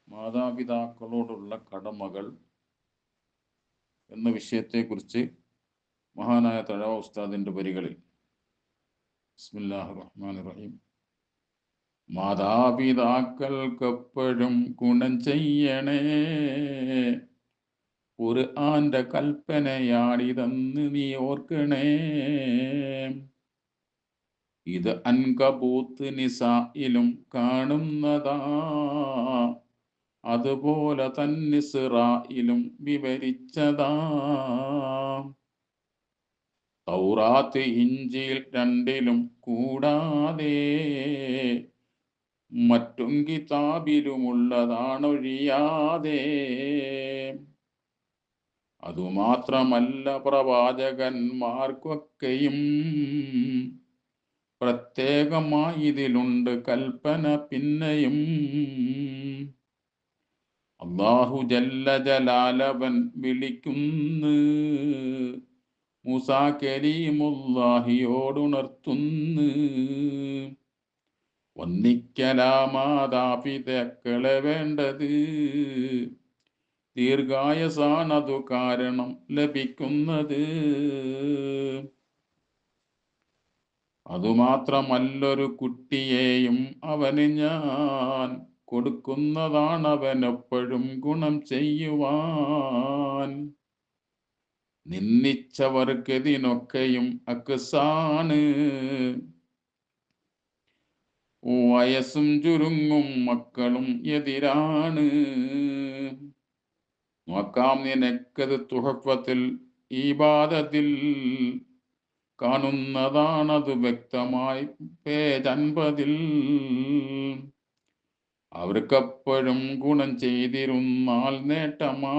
മാതാപിതാക്കളോടുള്ള കടമകൾ എന്ന വിഷയത്തെക്കുറിച്ച് മഹാനായ തഴവ ഉസ്താദിന്റെ വരികളിൽ ബിസ്മില്ലാഹിർ റഹ്മാനിർ റഹീം. മാതാപിതാക്കൾക്കെപ്പോഴും ഗുണം ചെയ്യണേ, ഖുർആന്റെ കൽപ്പനയാണിതെന്ന് നീ ഓർക്കണേ. ഇത് അൻകബൂത്ത് നിസായിലും കാണുന്നതാ, അതുപോലെ തന്നെ ഇസ്റായിലും വിവരിച്ചതാ. തൗറാത്ത് ഇഞ്ചീൽ രണ്ടിലും കൂടാതെ മറ്റും കിതാബിലുമുള്ളതാണൊഴിയാതെ. അതുമാത്രമല്ല, പ്രവാചകന്മാർക്കൊക്കെയും പ്രത്യേകമായി ഇതിലുണ്ട് കൽപ്പന പിന്നെയും. അല്ലാഹു ജല്ല ജലാലവൻ വിളിക്കുന്നു, മൂസാ കരീമുല്ലാഹിയോടുണർത്തുന്നു. വന്നിക്കലാമാതാപിതാക്കളെ വേണ്ടത്, ദീർഘായസാണതു കാരണം ലഭിക്കുന്നത്. അതുമാത്രമല്ലൊരു കുട്ടിയെയും അവന് ഞാൻ കൊടുക്കുന്നതാണവനെപ്പോഴും ഗുണം ചെയ്യുവാൻ. നിന്ദിച്ചവർക്കെതിനൊക്കെയും അക്സാണ്, വയസ്സും ചുരുങ്ങും മക്കളും എതിരാണ്. നോക്കാം നിനക്കത് തുഹഫത്തിൽ ഇബാദത്തിൽ കാണുന്നതാണത് വ്യക്തമായി പേജ് 50. അവർക്കെപ്പോഴും ഗുണം ചെയ്തിരുന്നാൽ നേട്ടമാ,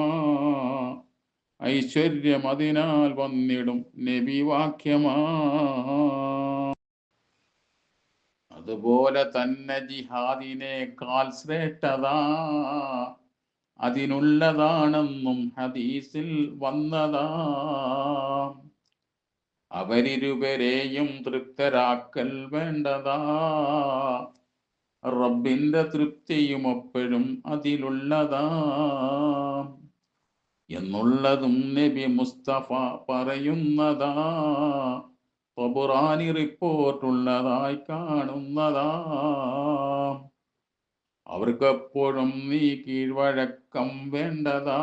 ഐശ്വര്യം അതിനാൽ വന്നിടും നബി വാക്യമാ. അതുപോലെ തന്നെ ജിഹാദിനേക്കാൾ ശ്രേഷ്ഠതാ അതിനുള്ളതാണെന്നും ഹദീസിൽ വന്നതാ. അവരിരുവരെയും തൃപ്തരാക്കൽ വേണ്ടതാ, റബ്ബിന്റെ തൃപ്തിയും എപ്പോഴും അതിലുള്ളതാ എന്നുള്ളതും നബി മുസ്തഫ പറയുന്നതാ. ഖുർആനി റിപ്പോർട്ടുള്ളതായി കാണുന്നതാ. അവർക്കെപ്പോഴും നീ കീഴ്വഴക്കം വേണ്ടതാ,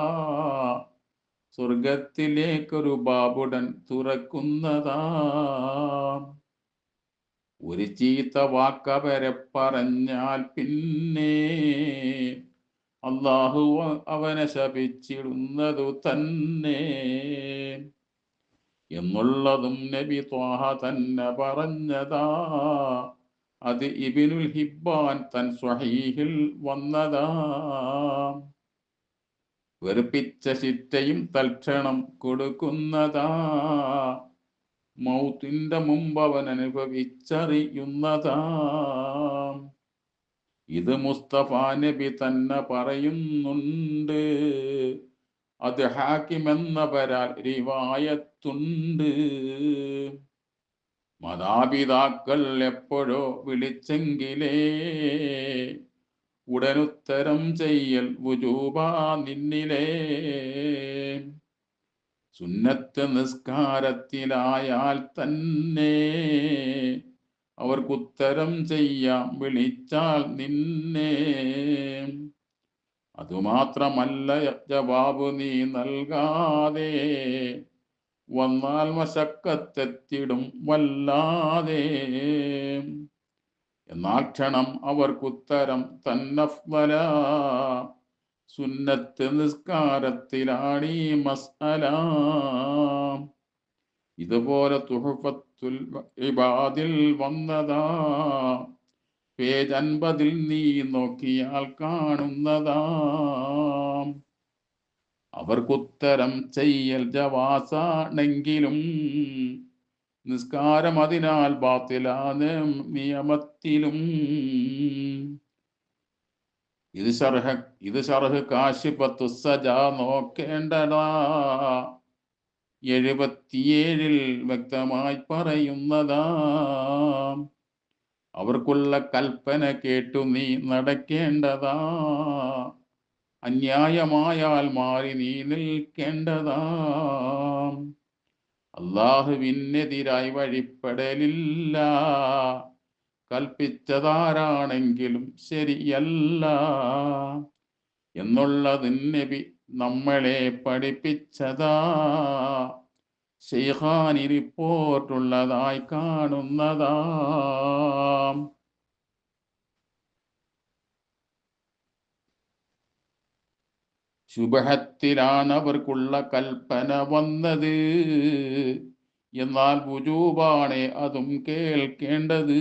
സ്വർഗത്തിലേക്കൊരു ബാബുടൻ തുറക്കുന്നതാ. ഒരു ചീത്ത വാക്കവരെ പറഞ്ഞാൽ പിന്നെ അല്ലാഹു അവനെ ശപിച്ചിടുന്നതു തന്നെ എന്നുള്ളതും നബി ത്വാഹ തന്നെ പറഞ്ഞതാ. അത് ഇബ്നുൽ ഹിബ്ബാൻ തൻ സ്വഹീഹിൽ വന്നതാ. വെറുപ്പിച്ച ശിക്ഷയും തൽക്ഷണം കൊടുക്കുന്നതാ, മൗത്തിന്റെ മുമ്പ് അവൻ അനുഭവിച്ചറിയുന്നതാ. ഇത് മുസ്തഫ നബി തന്നെ പറയുന്നുണ്ട്, അത് ഹാക്കിം എന്നവരാൽ റിവായത്തുണ്ട്. മാതാപിതാക്കൾ എപ്പോഴോ വിളിച്ചെങ്കിലേ ഉടനുത്തരം ചെയ്യൽ വുജൂബാ നിന്നിലേ. സുന്നത്ത് നിസ്കാരത്തിലായാൽ തന്നെ അവർക്കുത്തരം ചെയ്യാം വിളിച്ചാൽ നിന്നെ. അതുമാത്രമല്ല, ജവാബ് നീ നൽകാതെ വന്നാൽ മശക്കത്തെത്തിടും വല്ലാതെ. എന്നാൽ ക്ഷണം അവർക്കുത്തരം തന്നഫ്ളല, സുന്നത്ത് നിസ്കാരത്തിലാണീ മസ്അല. ഇതുപോലെ തുഹഫത്തുൽ ഇബാദിൽ വന്നതാ, പേജ് 50 നീ നോക്കിയാൽ കാണുന്നതാ. അവർക്കുത്തരം ചെയ്യൽ ജവാസാണെങ്കിലും നിസ്കാരം അതിനാൽ ബാത്തിലാണ് നിയമത്തിലും. ഇത് ശർഹ് കാശിഫത്തു സജാ നോക്കേണ്ടതാ, 77 വ്യക്തമായി പറയുന്നതാ. അവർക്കുള്ള കൽപ്പന കേട്ടു നീ നടക്കേണ്ടതാ, അന്യായമായാൽ മാറി നീ നിൽക്കേണ്ടതാം. അള്ളാഹുവിനെതിരായി വഴിപ്പെടലില്ല, കൽപ്പിച്ചതാരാണെങ്കിലും ശരിയല്ല എന്നുള്ളത് നബി നമ്മളെ പഠിപ്പിച്ചതാ. ശൈഖാനി റിപ്പോർട്ടുള്ളതായി കാണുന്നതാ. ശുബഹത്തിലാണ് അവർക്കുള്ള കൽപ്പന വന്നത്, എന്നാൽ വുജൂബാണ് അതും കേൾക്കേണ്ടത്.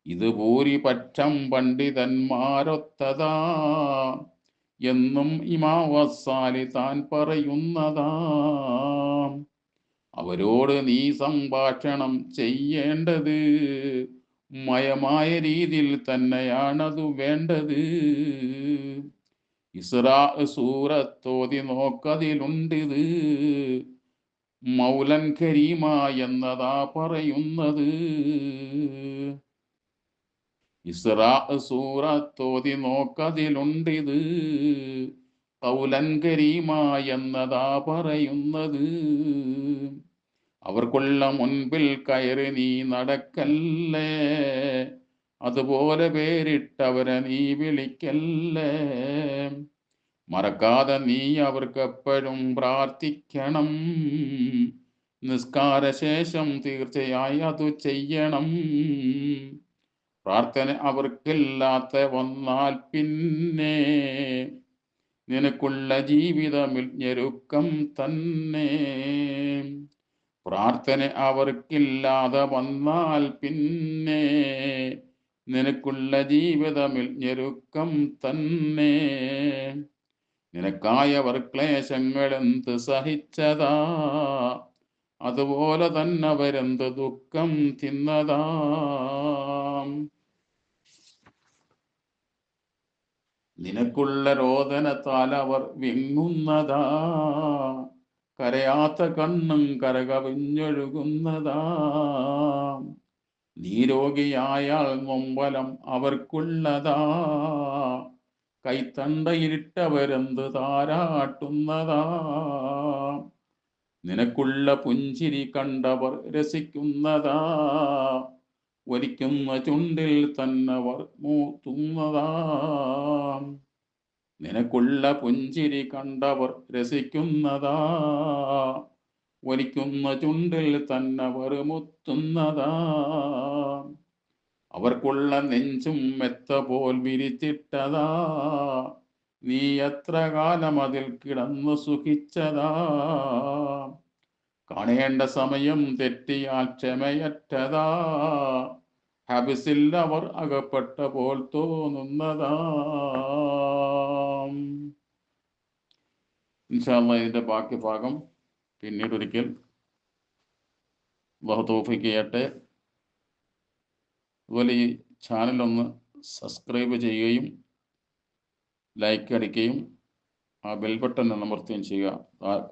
ഇത് ഭൂരിപക്ഷം പണ്ഡിതന്മാരൊത്തതാ എന്നും ഇമാം വസ്സാലി താൻ പറയുന്നതാ. അവരോട് നീ സംഭാഷണം ചെയ്യേണ്ടത് മയമായ രീതിയിൽ തന്നെയാണത് വേണ്ടത്. ഇസ്രാ സൂറത്തോതി നോക്കതിലുണ്ടിത് മൗലൻ കരീമ എന്നതാ പറയുന്നത്. ഇസ്രാ സൂറത്തോതി നോക്കതിലുണ്ടിത് ഖൗലൻ കരീമ എന്നതാ പറയുന്നത്. അവർക്കുള്ള മുൻപിൽ കയറി നീ നടക്കല്ലേ, അതുപോലെ പേരിട്ടവരെ നീ വിളിക്കല്ലേ. മറക്കാതെ നീ അവർക്കെപ്പോഴും പ്രാർത്ഥിക്കണം. നിസ്കാരശേഷം തീർച്ചയായി അത് ചെയ്യണം. പ്രാർത്ഥന അവർക്കില്ലാത്ത വന്നാൽ പിന്നെ നിനക്കുള്ള ജീവിതമിൽ ഞെരുക്കം തന്നെ. പ്രാർത്ഥന അവർക്കില്ലാതെ വന്നാൽ പിന്നെ നിനക്കുള്ള ജീവിതമിൽ ഞെരുക്കം തന്നെ. നിനക്കായവർ ക്ലേശങ്ങൾ എന്ത് സഹിച്ചതാ, അതുപോലെ തന്നെ അവരെന്ത് ദുഃഖം തിന്നതാ. നിനക്കുള്ള രോദനത്താൽ അവർ വിങ്ങുന്നതാ, കരയാത്ത കണ്ണും കരകവിഞ്ഞൊഴുകുന്നതാ. നീ രോഗിയായാൽ നൊമ്പലം അവർക്കുള്ളതാ, കൈത്തണ്ടയിലിട്ടവരെന്ത് താരാട്ടുന്നതാ. നിനക്കുള്ള പുഞ്ചിരി കണ്ടവർ രസിക്കുന്നതാ, ഒലിക്കുന്ന ചുണ്ടിൽ തന്നവർ മൂത്തുന്നതാ. നിനക്കുള്ള പുഞ്ചിരി കണ്ടവർ രസിക്കുന്നതാ, ഒലിക്കുന്ന ചുണ്ടിൽ തന്നവർ മുത്തുന്നതാ. അവർക്കുള്ള നെഞ്ചും മെത്ത പോൽ വിരിച്ചിട്ടതാ, നീ എത്ര കാലം അതിൽ കിടന്നു സുഖിച്ചതാ. കാണേണ്ട സമയം തെറ്റിയാൽ ക്ഷമയറ്റതാ, ഹബിസിൽ അവർ അകപ്പെട്ട പോൽ തോന്നുന്നതാ. ഇൻഷാ അല്ലാഹ് ഇതിന്റെ ബാക്കി ഭാഗം പിന്നീട് ഒരിക്കൽ അല്ലാഹു തൗഫീഖ് ചെയ്യട്ടെ. അതുപോലെ ഈ ചാനൽ ഒന്ന് സബ്സ്ക്രൈബ് ചെയ്യുകയും ലൈക്ക് അടിക്കുകയും ആ ബെൽ ബട്ടൺ അമർത്തുകയും ചെയ്യുക.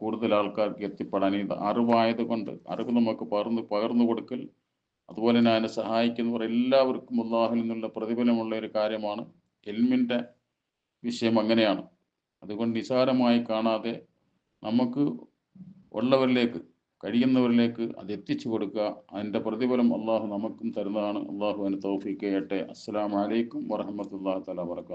കൂടുതൽ ആൾക്കാർക്ക് എത്തിപ്പെടാൻ ഇത് അറിവായതുകൊണ്ട് അറിവ് നമുക്ക് പകർന്നു കൊടുക്കൽ, അതുപോലെ തന്നെ അതിനെ സഹായിക്കുന്നവർ എല്ലാവർക്കും അല്ലാഹുവിൽ നിന്നുള്ള പ്രതിഫലമുള്ള ഒരു കാര്യമാണ്. ഇൽമിൻ്റെ വിഷയം അങ്ങനെയാണ്. അതുകൊണ്ട് നിസാരമായി കാണാതെ നമുക്ക് ഉള്ളവരിലേക്ക്, കഴിയുന്നവരിലേക്ക് അത് എത്തിച്ചു കൊടുക്കുക. അതിൻ്റെ പ്രതിഫലം അള്ളാഹു നമുക്കും തരുന്നതാണ്. അള്ളാഹു അതിന് തൗഫീഖ് ചെയ്യട്ടെ. അസ്സലാമു അലൈക്കും വറഹ്മത്തുള്ളാഹി തആല വബറകാതുഹു.